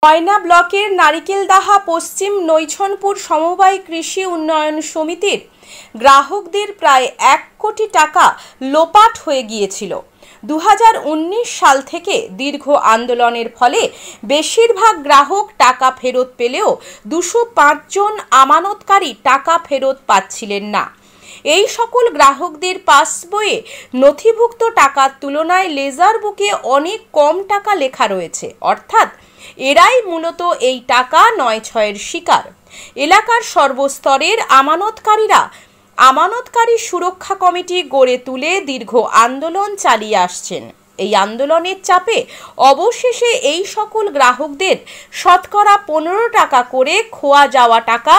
ময়না ব্লকের নারিকেলদাহা পশ্চিম নৈছনপুর সমবায় কৃষি উন্নয়ন সমিতির গ্রাহকদের প্রায় 1 কোটি টাকা লোপাট হয়ে গিয়েছিল। 2019 সাল থেকে দীর্ঘ আন্দোলনের ফলে বেশিরভাগ গ্রাহক টাকা ফেরত পেলেও 205 জন আমানতকারী টাকা ফেরত পাচ্ছিলেন না। এই সকল গ্রাহকদের পাসবইয়ে নথিভুক্ত টাকার তুলনায় লেজার বুকে অনেক কম টাকা লেখা রয়েছে, অর্থাৎ এরাই মূলত এই টাকা 9/6-এর শিকার। এলাকার সর্বস্তরের আমানতকারীরা আমানতকারী সুরক্ষা কমিটি গড়ে তুলে দীর্ঘ আন্দোলন চালিয়ে আসছেন। এই আন্দোলনের চাপে অবশেষে এই সকল গ্রাহকদের শতকরা 15 টাকা করে খোয়া যাওয়া টাকা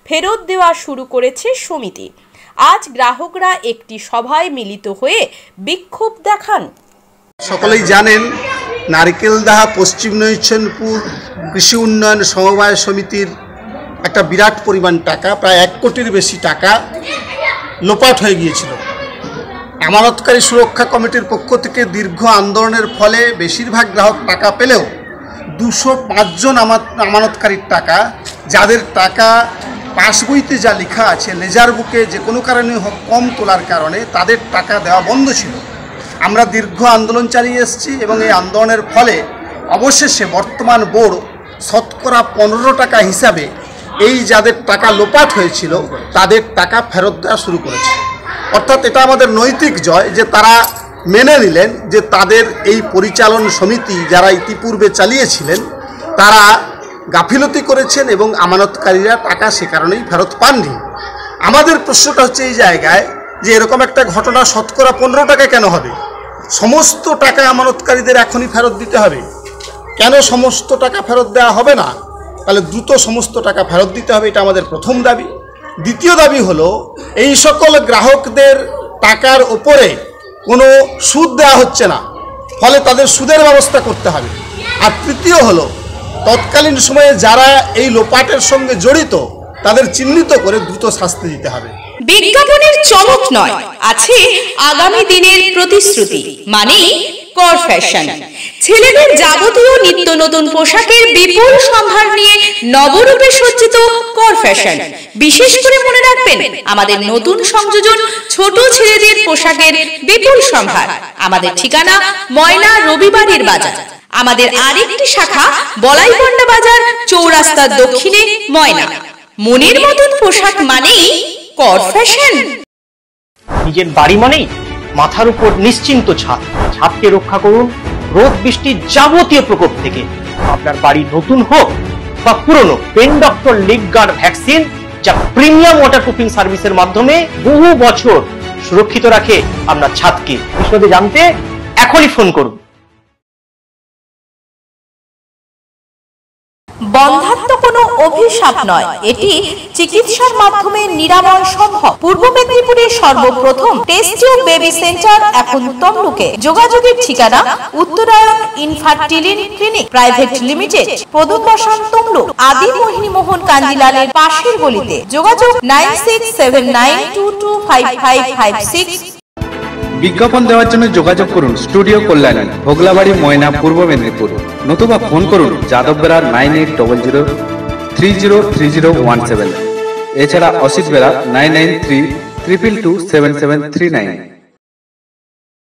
ফেরত দেওয়া শুরু করেছে সমিতি। আজ গ্রাহকরা একটি সভায় মিলিত হয়ে বিক্ষোভ দেখান। সকলেই জানেন, নারিকেলদাহা পশ্চিম নৈছনপুর কৃষি উন্নয়ন সমবায় সমিতির একটা বিরাট পরিমাণ টাকা, প্রায় 1 কোটির বেশি টাকা লোপাট হয়ে গিয়েছিল। আমানতকারী সুরক্ষা কমিটির পক্ষ থেকে দীর্ঘ আন্দোলনের ফলে বেশিরভাগ গ্রাহক টাকা পেলেও 205 জন আমানতকারীর টাকা, যাদের টাকা পাসবইতে যা লেখা আছে লেজার বুকে যে কোনো কারণে কম তোলার কারণে তাদের টাকা দেওয়া বন্ধ ছিল। আমরা দীর্ঘ আন্দোলন চালিয়ে এসেছি এবং এই আন্দোলনের ফলে অবশেষে বর্তমান বোর্ড শতকরা 15 টাকা হিসাবে এই যাদের টাকা লোপাট হয়েছিল তাদের টাকা ফেরত দেওয়া শুরু করেছে। অর্থাৎ এটা আমাদের নৈতিক জয় যে তারা মেনে নিলেন যে তাদের এই পরিচালন সমিতি যারা ইতিপূর্বে চালিয়েছিলেন তারা গাফিলতি করেছেন এবং আমানতকারীরা টাকা সে কারণেই ফেরত পাননি। আমাদের প্রশ্নটা হচ্ছে এই জায়গায় যে এরকম একটা ঘটনা শতকরা 15 টাকা কেন হবে? সমস্ত টাকা আমানতকারীদের এখনই ফেরত দিতে হবে। কেন সমস্ত টাকা ফেরত দেওয়া হবে না? তাহলে দ্রুত সমস্ত টাকা ফেরত দিতে হবে, এটা আমাদের প্রথম দাবি। দ্বিতীয় দাবি হলো এই সকল গ্রাহকদের টাকার ওপরে কোনো সুদ দেওয়া হচ্ছে না, ফলে তাদের সুদের ব্যবস্থা করতে হবে। আর তৃতীয় হলো তৎকালীন সময়ে যারা এই লোপাটের সঙ্গে জড়িত তাদের চিহ্নিত করে দ্রুত শাস্তি দিতে হবে। বিজ্ঞাপনের চমক নয়, আছে আগামী দিনের প্রতিশ্রুতি, মানে কর ফ্যাশন। ছেলেদের যাবতীয় নিত্য নতুন পোশাকের বিপুল সম্ভার নিয়ে নবরূপে সজ্জিত কর ফ্যাশন। বিশেষ করে মনে রাখবেন, আমাদের নতুন সংযোজন ছোট ছেলেদের পোশাকের বিপুল সম্ভার। আমাদের ঠিকানা ময়না রবিবারের বাজার। আমাদের আরেকটি শাখা বলাইপন্ডা বাজার, চৌরাস্তার দক্ষিণে ময়না। মনের মতন পোশাক মানেই কর ফ্যাশন। নিজের বাড়ি মানেই মাথার উপর নিশ্চিন্ত ছাদ। ছাদকে রক্ষা করুন রোদ বৃষ্টির যাবতীয় প্রকোপ থেকে। আপনার বাড়ি নতুন হোক বা পুরনো, pen doctor leak guard vaccine, যা প্রিমিয়াম ওয়াটারপ্রুফিং সার্ভিসের মাধ্যমে বহু বছর সুরক্ষিত রাখে আপনার ছাদকে। বিশদে জানতে এখনই ফোন করুন। বন্ধাত্ম কোনো অভিশাপ নয়, এটি চিকিৎসার মাধ্যমে নিরাময় সম্ভব। পূর্ব মেদিনীপুরের সর্বপ্রথম টেস্ট টিউব বেবি সেন্টার এখন তমলুকে। যোগাযোগের ঠিকানা উত্তরায়ণ ইনফার্টিলিটি ক্লিনিক প্রাইভেট লিমিটেড, প্রদূত বসান তমলুক, আদি মোহিনী মোহন কান্দিলালের পাশের গলিতে। যোগাযোগ 9679225556। বিজ্ঞাপন দেওয়ার জন্য যোগাযোগ করুন স্টুডিও কল্যাণী, ভোগলাবাড়ি, ময়না, পূর্ব মেদিনীপুর। নতুবা ফোন করুন যাদব বেড়া 9800303017। এছাড়া অসিত বেড়া 9932227739।